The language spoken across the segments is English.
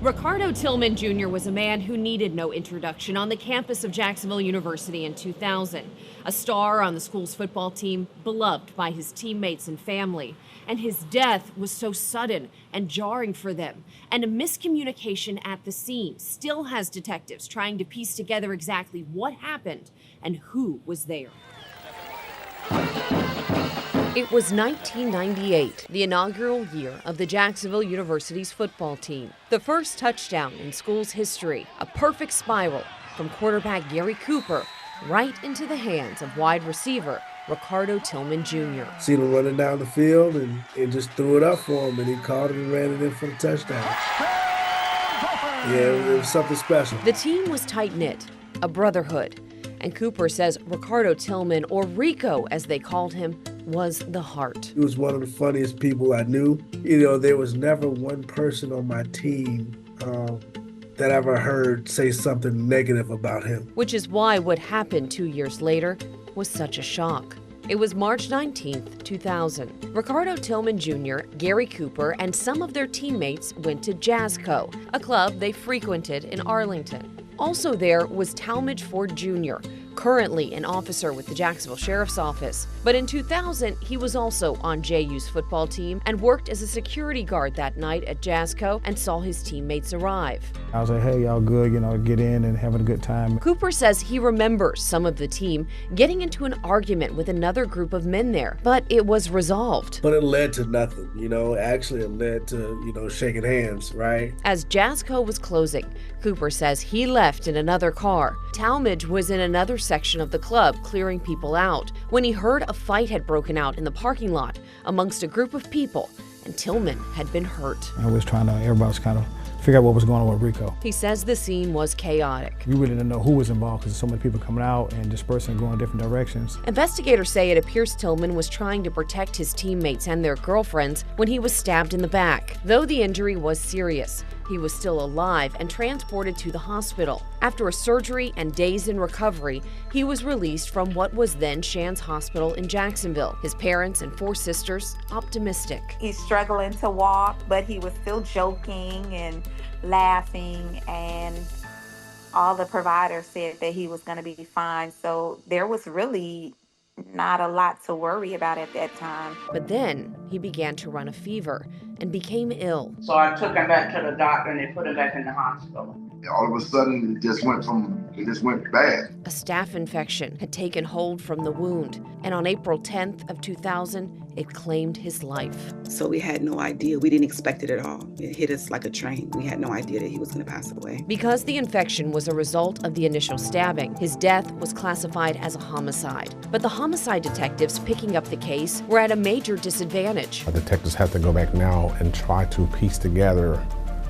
Ricardo Tilman Jr. was a man who needed no introduction on the campus of Jacksonville University in 2000. A star on the school's football team, beloved by his teammates and family. And his death was so sudden and jarring for them. And a miscommunication at the scene still has detectives trying to piece together exactly what happened and who was there. It was 1998, the inaugural year of the Jacksonville University's football team. The first touchdown in school's history, a perfect spiral from quarterback Gary Cooper right into the hands of wide receiver Ricardo Tilman Jr. Seen him running down the field and just threw it up for him, and he caught it and ran it in for the touchdown. Yeah, it was something special. The team was tight-knit, a brotherhood. And Cooper says Ricardo Tilman, or Rico as they called him, was the heart. He was one of the funniest people I knew. There was never one person on my team that I ever heard say something negative about him. Which is why what happened 2 years later was such a shock. It was March 19th, 2000. Ricardo Tilman Jr., Gary Cooper, and some of their teammates went to Jazzco, a club they frequented in Arlington. Also there was Talmadge Ford Jr., currently an officer with the Jacksonville Sheriff's Office. But in 2000, he was also on JU's football team and worked as a security guard that night at Jazzco and saw his teammates arrive. I was like, hey, y'all good, get in and having a good time. Cooper says he remembers some of the team getting into an argument with another group of men there, but it was resolved. But it led to nothing, actually it led to, shaking hands, right? As Jazzco was closing, Cooper says he left in another car. Talmadge was in another section of the club clearing people out when he heard a fight had broken out in the parking lot amongst a group of people, and Tilman had been hurt. Everybody was kind of figure out what was going on with Rico. He says the scene was chaotic. We really didn't know who was involved because so many people coming out and dispersing and going different directions. Investigators say it appears Tilman was trying to protect his teammates and their girlfriends when he was stabbed in the back. Though the injury was serious, he was still alive and transported to the hospital. After a surgery and days in recovery, he was released from what was then Shands Hospital in Jacksonville. His parents and 4 sisters optimistic. He's struggling to walk, but he was still joking and laughing, and all the providers said that he was going to be fine. So there was really not a lot to worry about at that time. But then he began to run a fever and became ill. So I took him back to the doctor and they put him back in the hospital. All of a sudden, it just went bad. A staph infection had taken hold from the wound, and on April 10th of 2000, it claimed his life. So we had no idea. We didn't expect it at all. It hit us like a train. We had no idea that he was going to pass away. Because the infection was a result of the initial stabbing, his death was classified as a homicide. But the homicide detectives picking up the case were at a major disadvantage. Our detectives have to go back now and try to piece together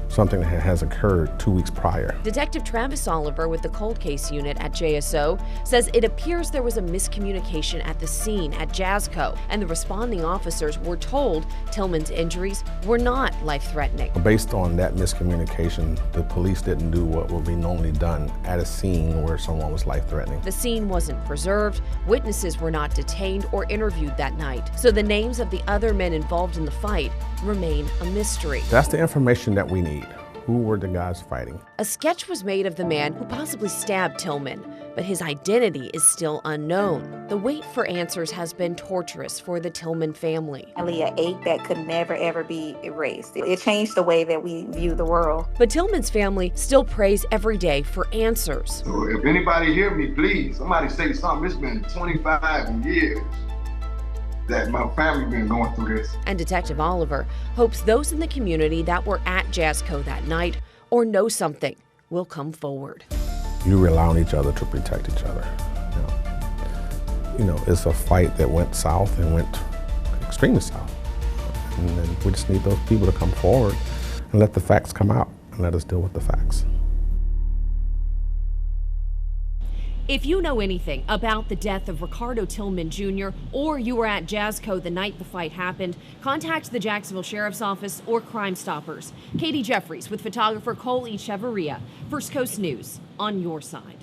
something that has occurred 2 weeks prior. Detective Travis Oliver with the cold case unit at JSO says it appears there was a miscommunication at the scene at Jazzco, and the responding officers were told Tilman's injuries were not life-threatening. Based on that miscommunication, the police didn't do what would be normally done at a scene where someone was life-threatening. The scene wasn't preserved, witnesses were not detained or interviewed that night, so the names of the other men involved in the fight remain a mystery. That's the information that we need. Who were the guys fighting? A sketch was made of the man who possibly stabbed Tilman, but his identity is still unknown. The wait for answers has been torturous for the Tilman family. Really an ache that could never, ever be erased. It changed the way that we view the world. But Tilman's family still prays every day for answers. So if anybody hear me, please, somebody say something. It's been 25 years that my family been going through this. And Detective Oliver hopes those in the community that were at Jazzco that night or know something will come forward. You rely on each other to protect each other. It's a fight that went south and went extremely south. And then we just need those people to come forward and let the facts come out and let us deal with the facts. If you know anything about the death of Ricardo Tilman Jr. or you were at Jazzco the night the fight happened, contact the Jacksonville Sheriff's Office or Crime Stoppers. Katie Jeffries with photographer Cole Echevarria. First Coast News, on your side.